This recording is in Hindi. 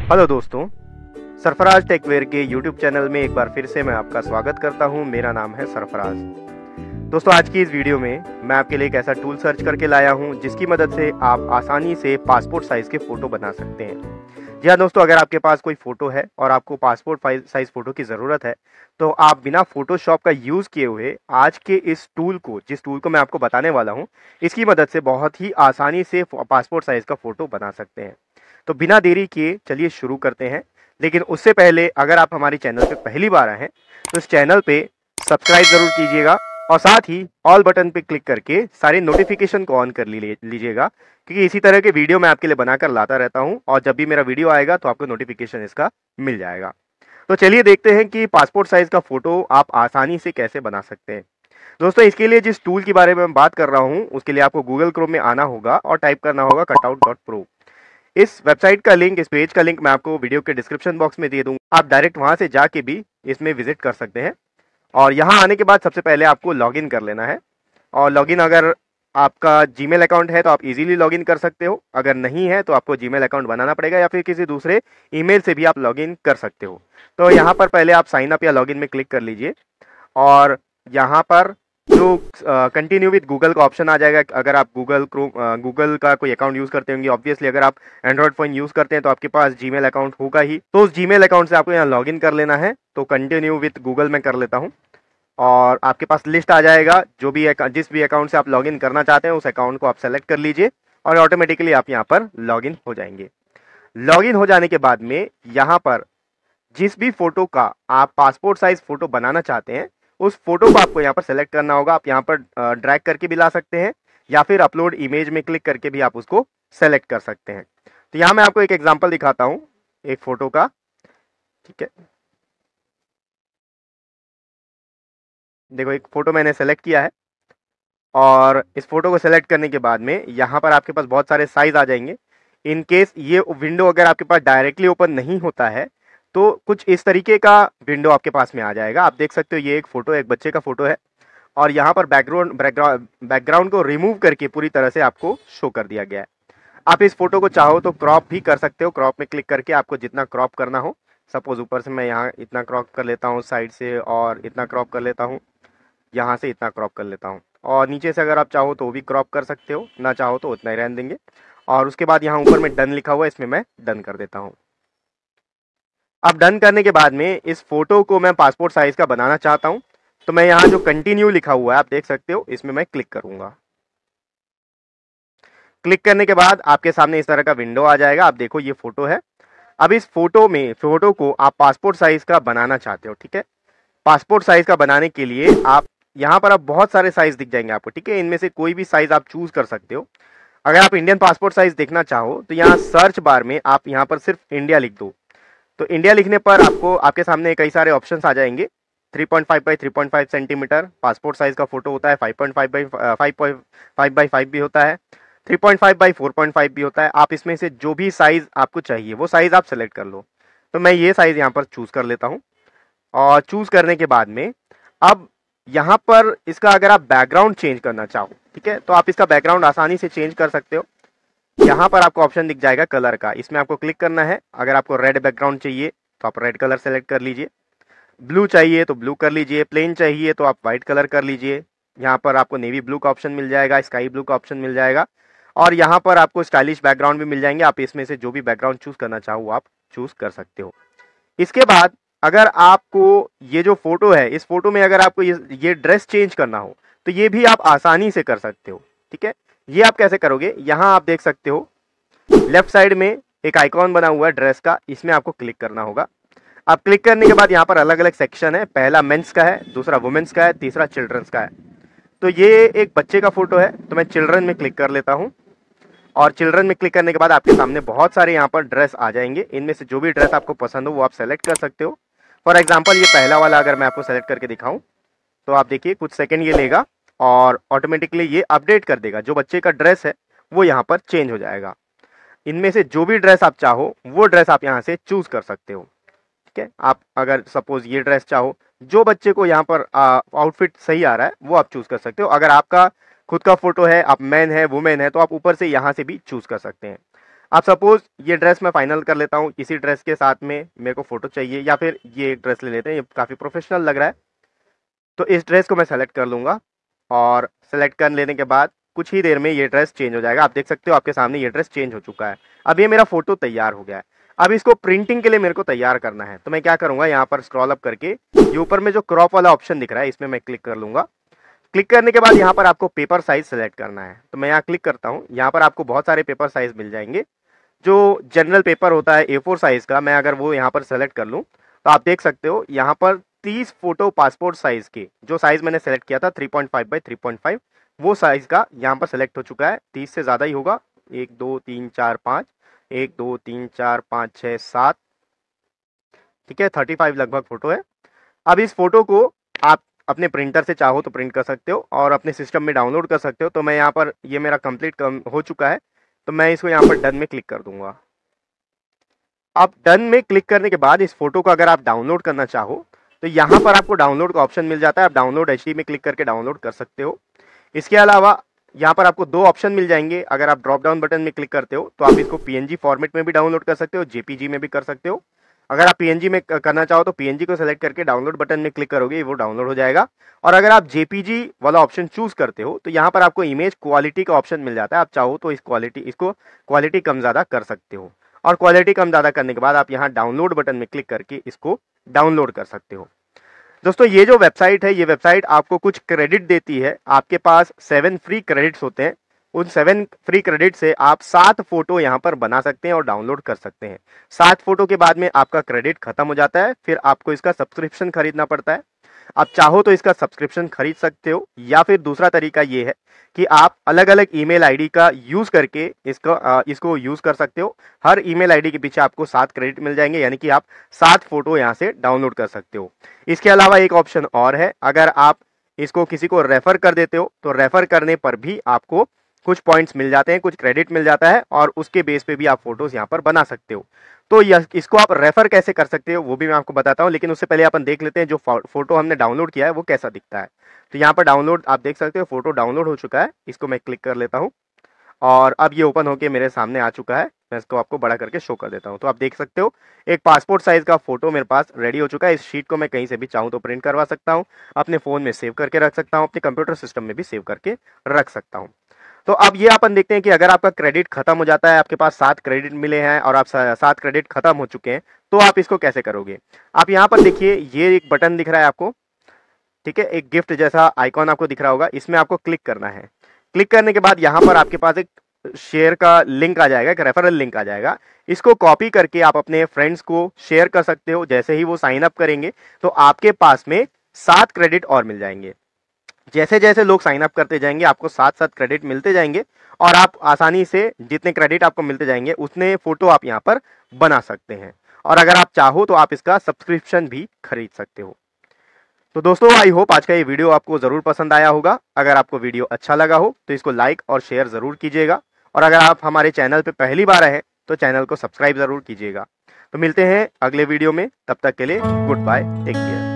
हेलो दोस्तों, सरफराज टेकवेयर के यूट्यूब चैनल में एक बार फिर से मैं आपका स्वागत करता हूं। मेरा नाम है सरफराज। दोस्तों, आज की इस वीडियो में मैं आपके लिए एक ऐसा टूल सर्च करके लाया हूं जिसकी मदद से आप आसानी से पासपोर्ट साइज के फोटो बना सकते हैं। जी हाँ दोस्तों, अगर आपके पास कोई फोटो है और आपको पासपोर्ट साइज फोटो की ज़रूरत है तो आप बिना फोटोशॉप का यूज़ किए हुए आज के इस टूल को, जिस टूल को मैं आपको बताने वाला हूँ, इसकी मदद से बहुत ही आसानी से पासपोर्ट साइज का फोटो बना सकते हैं। तो बिना देरी किए चलिए शुरू करते हैं। लेकिन उससे पहले अगर आप हमारे चैनल पे पहली बार आए हैं तो इस चैनल पे सब्सक्राइब जरूर कीजिएगा और साथ ही ऑल बटन पे क्लिक करके सारे नोटिफिकेशन को ऑन कर लीजिएगा, क्योंकि इसी तरह के वीडियो मैं आपके लिए बनाकर लाता रहता हूं और जब भी मेरा वीडियो आएगा तो आपको नोटिफिकेशन इसका मिल जाएगा। तो चलिए देखते हैं कि पासपोर्ट साइज का फोटो आप आसानी से कैसे बना सकते हैं। दोस्तों, इसके लिए जिस टूल के बारे में मैं बात कर रहा हूं उसके लिए आपको गूगल क्रोम में आना होगा और टाइप करना होगा कटआउट.pro। इस वेबसाइट का लिंक, इस पेज का लिंक मैं आपको वीडियो के डिस्क्रिप्शन बॉक्स में दे दूंगा। आप डायरेक्ट वहां से जाके भी इसमें विजिट कर सकते हैं। और यहाँ आने के बाद सबसे पहले आपको लॉगिन कर लेना है। और लॉगिन, अगर आपका जीमेल अकाउंट है तो आप इजीली लॉगिन कर सकते हो, अगर नहीं है तो आपको जीमेल अकाउंट बनाना पड़ेगा या फिर किसी दूसरे ईमेल से भी आप लॉगिन कर सकते हो। तो यहाँ पर पहले आप साइन अप या लॉगिन में क्लिक कर लीजिए और यहाँ पर जो कंटिन्यू विद गूगल का ऑप्शन आ जाएगा। अगर आप गूगल का कोई अकाउंट यूज करते होंगे, ऑब्वियसली अगर आप एंड्रॉइड फोन यूज करते हैं तो आपके पास जीमेल अकाउंट होगा ही, तो उस जीमेल अकाउंट से आपको यहाँ लॉगिन कर लेना है। तो कंटिन्यू विद गूगल में कर लेता हूँ और आपके पास लिस्ट आ जाएगा। जिस भी अकाउंट से आप लॉगिन करना चाहते हैं उस अकाउंट को आप सेलेक्ट कर लीजिए और ऑटोमेटिकली आप यहाँ पर लॉगिन हो जाएंगे। लॉगिन हो जाने के बाद में यहाँ पर जिस भी फोटो का आप पासपोर्ट साइज फोटो बनाना चाहते हैं उस फोटो को आपको यहाँ पर सेलेक्ट करना होगा। आप यहाँ पर ड्रैग करके भी ला सकते हैं या फिर अपलोड इमेज में क्लिक करके भी आप उसको सेलेक्ट कर सकते हैं। तो यहाँ मैं आपको एक एग्जांपल दिखाता हूँ एक फोटो का। ठीक है, देखो एक फोटो मैंने सेलेक्ट किया है और इस फोटो को सेलेक्ट करने के बाद में यहाँ पर आपके पास बहुत सारे साइज आ जाएंगे। इन केस ये विंडो अगर आपके पास डायरेक्टली ओपन नहीं होता है तो कुछ इस तरीके का विंडो आपके पास में आ जाएगा। आप देख सकते हो ये एक फोटो, एक बच्चे का फोटो है और यहाँ पर बैकग्राउंड को रिमूव करके पूरी तरह से आपको शो कर दिया गया है। आप इस फोटो को चाहो तो क्रॉप भी कर सकते हो। क्रॉप में क्लिक करके आपको जितना क्रॉप करना हो, सपोज ऊपर से मैं यहाँ इतना क्रॉप कर लेता हूँ, साइड से और इतना क्रॉप कर लेता हूँ, यहाँ से इतना क्रॉप कर लेता हूँ और नीचे से अगर आप चाहो तो भी क्रॉप कर सकते हो, ना चाहो तो उतना ही रहने देंगे। और उसके बाद यहाँ ऊपर में डन लिखा हुआ है, इसमें मैं डन कर देता हूँ। अब डन करने के बाद में इस फोटो को मैं पासपोर्ट साइज का बनाना चाहता हूं तो मैं यहाँ जो कंटिन्यू लिखा हुआ है आप देख सकते हो, इसमें मैं क्लिक करूंगा। क्लिक करने के बाद आपके सामने इस तरह का विंडो आ जाएगा। आप देखो ये फोटो है। अब इस फोटो को आप पासपोर्ट साइज का बनाना चाहते हो। ठीक है, पासपोर्ट साइज का बनाने के लिए आप यहाँ पर आप बहुत सारे साइज दिख जाएंगे आपको। ठीक है, इनमें से कोई भी साइज आप चूज कर सकते हो। अगर आप इंडियन पासपोर्ट साइज देखना चाहो तो यहाँ सर्च बार में आप यहाँ पर सिर्फ इंडिया लिख दो। तो इंडिया लिखने पर आपको आपके सामने कई सारे ऑप्शंस आ जाएंगे। 3.5 बाई 3.5 सेंटीमीटर पासपोर्ट साइज का फोटो होता है, 5.5 बाई 5.5 बाई 5 भी होता है, 3.5 बाई 4.5 भी होता है। आप इसमें से जो भी साइज आपको चाहिए वो साइज आप सेलेक्ट कर लो। तो मैं ये साइज यहाँ पर चूज कर लेता हूँ और चूज करने के बाद में अब यहाँ पर इसका अगर आप बैकग्राउंड चेंज करना चाहो, ठीक है, तो आप इसका बैकग्राउंड आसानी से चेंज कर सकते हो। यहाँ पर आपको ऑप्शन दिख जाएगा कलर का, इसमें आपको क्लिक करना है। अगर आपको रेड बैकग्राउंड चाहिए तो आप रेड कलर सेलेक्ट कर लीजिए, ब्लू चाहिए तो ब्लू कर लीजिए, प्लेन चाहिए तो आप व्हाइट कलर कर लीजिए। यहाँ पर आपको नेवी ब्लू का ऑप्शन मिल जाएगा, स्काई ब्लू का ऑप्शन मिल जाएगा और यहाँ पर आपको स्टाइलिश बैकग्राउंड भी मिल जाएंगे। आप इसमें से जो भी बैकग्राउंड चूज करना चाहो आप चूज कर सकते हो। इसके बाद अगर आपको ये जो फोटो है, इस फोटो में अगर आपको ये ड्रेस चेंज करना हो तो ये भी आप आसानी से कर सकते हो। ठीक है, ये आप कैसे करोगे, यहाँ आप देख सकते हो लेफ्ट साइड में एक आइकॉन बना हुआ है ड्रेस का, इसमें आपको क्लिक करना होगा। अब क्लिक करने के बाद यहाँ पर अलग अलग सेक्शन है। पहला मेंस का है, दूसरा वुमेन्स का है, तीसरा चिल्ड्रंस का है। तो ये एक बच्चे का फोटो है तो मैं चिल्ड्रन में क्लिक कर लेता हूँ और चिल्ड्रन में क्लिक करने के बाद आपके सामने बहुत सारे यहाँ पर ड्रेस आ जाएंगे। इनमें से जो भी ड्रेस आपको पसंद हो वो आप सेलेक्ट कर सकते हो। फॉर एग्जाम्पल ये पहला वाला अगर मैं आपको सेलेक्ट करके दिखाऊं तो आप देखिए कुछ सेकेंड ये लेगा और ऑटोमेटिकली ये अपडेट कर देगा। जो बच्चे का ड्रेस है वो यहाँ पर चेंज हो जाएगा। इनमें से जो भी ड्रेस आप चाहो वो ड्रेस आप यहाँ से चूज कर सकते हो। ठीक है, आप अगर सपोज ये ड्रेस चाहो, जो बच्चे को यहाँ पर आउटफिट सही आ रहा है वो आप चूज कर सकते हो। अगर आपका खुद का फोटो है, आप मैन है वुमेन है, तो आप ऊपर से यहाँ से भी चूज कर सकते हैं। आप सपोज ये ड्रेस मैं फाइनल कर लेता हूँ, इसी ड्रेस के साथ में मेरे को फोटो चाहिए, या फिर ये एक ड्रेस ले लेते हैं, ये काफ़ी प्रोफेशनल लग रहा है। तो इस ड्रेस को मैं सेलेक्ट कर लूँगा और सेलेक्ट कर लेने के बाद कुछ ही देर में ये ड्रेस चेंज हो जाएगा। आप देख सकते हो आपके सामने ये ड्रेस चेंज हो चुका है। अब ये मेरा फोटो तैयार हो गया है। अब इसको प्रिंटिंग के लिए मेरे को तैयार करना है, तो मैं क्या करूँगा, यहाँ पर स्क्रॉल अप करके ये ऊपर में जो क्रॉप वाला ऑप्शन दिख रहा है इसमें मैं क्लिक कर लूँगा। क्लिक करने के बाद यहाँ पर आपको पेपर साइज सेलेक्ट करना है, तो मैं यहाँ क्लिक करता हूँ। यहाँ पर आपको बहुत सारे पेपर साइज मिल जाएंगे। जो जनरल पेपर होता है A4 साइज का, मैं अगर वो यहाँ पर सेलेक्ट कर लूँ तो आप देख सकते हो यहाँ पर 30 फोटो पासपोर्ट साइज के, जो साइज मैंने सेलेक्ट किया था 3.5 बाई 3.5, वो साइज का यहाँ पर सेलेक्ट हो चुका है। 30 से ज़्यादा ही होगा, 1 2 3 4 5, 1 2 3 4 5 6 7, ठीक है, 35 लगभग फोटो है। अब इस फोटो को आप अपने प्रिंटर से चाहो तो प्रिंट कर सकते हो और अपने सिस्टम में डाउनलोड कर सकते हो। तो मैं यहाँ पर, ये मेरा कंप्लीट हो चुका है, तो मैं इसको यहाँ पर डन में क्लिक कर दूंगा। अब डन में क्लिक करने के बाद इस फोटो को अगर आप डाउनलोड करना चाहो तो यहाँ पर आपको डाउनलोड का ऑप्शन मिल जाता है। आप डाउनलोड HD में क्लिक करके डाउनलोड कर सकते हो। इसके अलावा यहाँ पर आपको 2 ऑप्शन मिल जाएंगे। अगर आप ड्रॉप डाउन बटन में क्लिक करते हो तो आप इसको PNG फॉर्मेट में भी डाउनलोड कर सकते हो, JPG में भी कर सकते हो। अगर आप PNG में करना चाहो तो PNG को सेलेक्ट करके डाउनलोड बटन में क्लिक करोगे, वो डाउनलोड हो जाएगा। और अगर आप JPG वाला ऑप्शन चूज करते हो तो यहाँ पर आपको इमेज क्वालिटी का ऑप्शन मिल जाता है। आप चाहो तो इसको क्वालिटी कम ज़्यादा कर सकते हो, और क्वालिटी कम ज़्यादा करने के बाद आप यहाँ डाउनलोड बटन में क्लिक करके इसको डाउनलोड कर सकते हो। दोस्तों ये जो वेबसाइट है, ये वेबसाइट आपको कुछ क्रेडिट देती है। आपके पास 7 फ्री क्रेडिट्स होते हैं। उन 7 फ्री क्रेडिट से आप 7 फोटो यहाँ पर बना सकते हैं और डाउनलोड कर सकते हैं। 7 फोटो के बाद में आपका क्रेडिट खत्म हो जाता है, फिर आपको इसका सब्सक्रिप्शन खरीदना पड़ता है। आप चाहो तो इसका सब्सक्रिप्शन खरीद सकते हो, या फिर दूसरा तरीका ये है कि आप अलग अलग ईमेल आईडी का यूज करके इसको यूज कर सकते हो। हर ईमेल आईडी के पीछे आपको 7 क्रेडिट मिल जाएंगे, यानी कि आप 7 फोटो यहाँ से डाउनलोड कर सकते हो। इसके अलावा एक ऑप्शन और है, अगर आप इसको किसी को रेफर कर देते हो तो रेफर करने पर भी आपको कुछ पॉइंट्स मिल जाते हैं, कुछ क्रेडिट मिल जाता है, और उसके बेस पे भी आप फोटोज यहाँ पर बना सकते हो। तो इसको आप रेफर कैसे कर सकते हो वो भी मैं आपको बताता हूँ, लेकिन उससे पहले अपन देख लेते हैं जो फोटो हमने डाउनलोड किया है वो कैसा दिखता है। तो यहाँ पर डाउनलोड आप देख सकते हो, फोटो डाउनलोड हो चुका है। इसको मैं क्लिक कर लेता हूँ और अब ये ओपन होके मेरे सामने आ चुका है। मैं इसको आपको बड़ा करके शो कर देता हूँ। तो आप देख सकते हो एक पासपोर्ट साइज का फोटो मेरे पास रेडी हो चुका है। इस शीट को मैं कहीं से भी चाहूँ तो प्रिंट करवा सकता हूँ, अपने फोन में सेव करके रख सकता हूँ, अपने कंप्यूटर सिस्टम में भी सेव करके रख सकता हूँ। तो अब ये अपन देखते हैं कि अगर आपका क्रेडिट खत्म हो जाता है, आपके पास 7 क्रेडिट मिले हैं और आप 7 क्रेडिट खत्म हो चुके हैं, तो आप इसको कैसे करोगे। आप यहाँ पर देखिए, ये एक बटन दिख रहा है आपको, ठीक है, एक गिफ्ट जैसा आइकॉन आपको दिख रहा होगा, इसमें आपको क्लिक करना है। क्लिक करने के बाद यहाँ पर आपके पास एक शेयर का लिंक आ जाएगा, एक रेफरल लिंक आ जाएगा। इसको कॉपी करके आप अपने फ्रेंड्स को शेयर कर सकते हो। जैसे ही वो साइन अप करेंगे तो आपके पास में 7 क्रेडिट और मिल जाएंगे। जैसे जैसे लोग साइन अप करते जाएंगे आपको 7-7 क्रेडिट मिलते जाएंगे, और आप आसानी से जितने क्रेडिट आपको मिलते जाएंगे उतने फोटो आप यहाँ पर बना सकते हैं। और अगर आप चाहो तो आप इसका सब्सक्रिप्शन भी खरीद सकते हो। तो दोस्तों आई होप आज का ये वीडियो आपको जरूर पसंद आया होगा। अगर आपको वीडियो अच्छा लगा हो तो इसको लाइक और शेयर जरूर कीजिएगा, और अगर आप हमारे चैनल पे पहली बार आए हैं तो चैनल को सब्सक्राइब जरूर कीजिएगा। तो मिलते हैं अगले वीडियो में, तब तक के लिए गुड बाय, टेक केयर।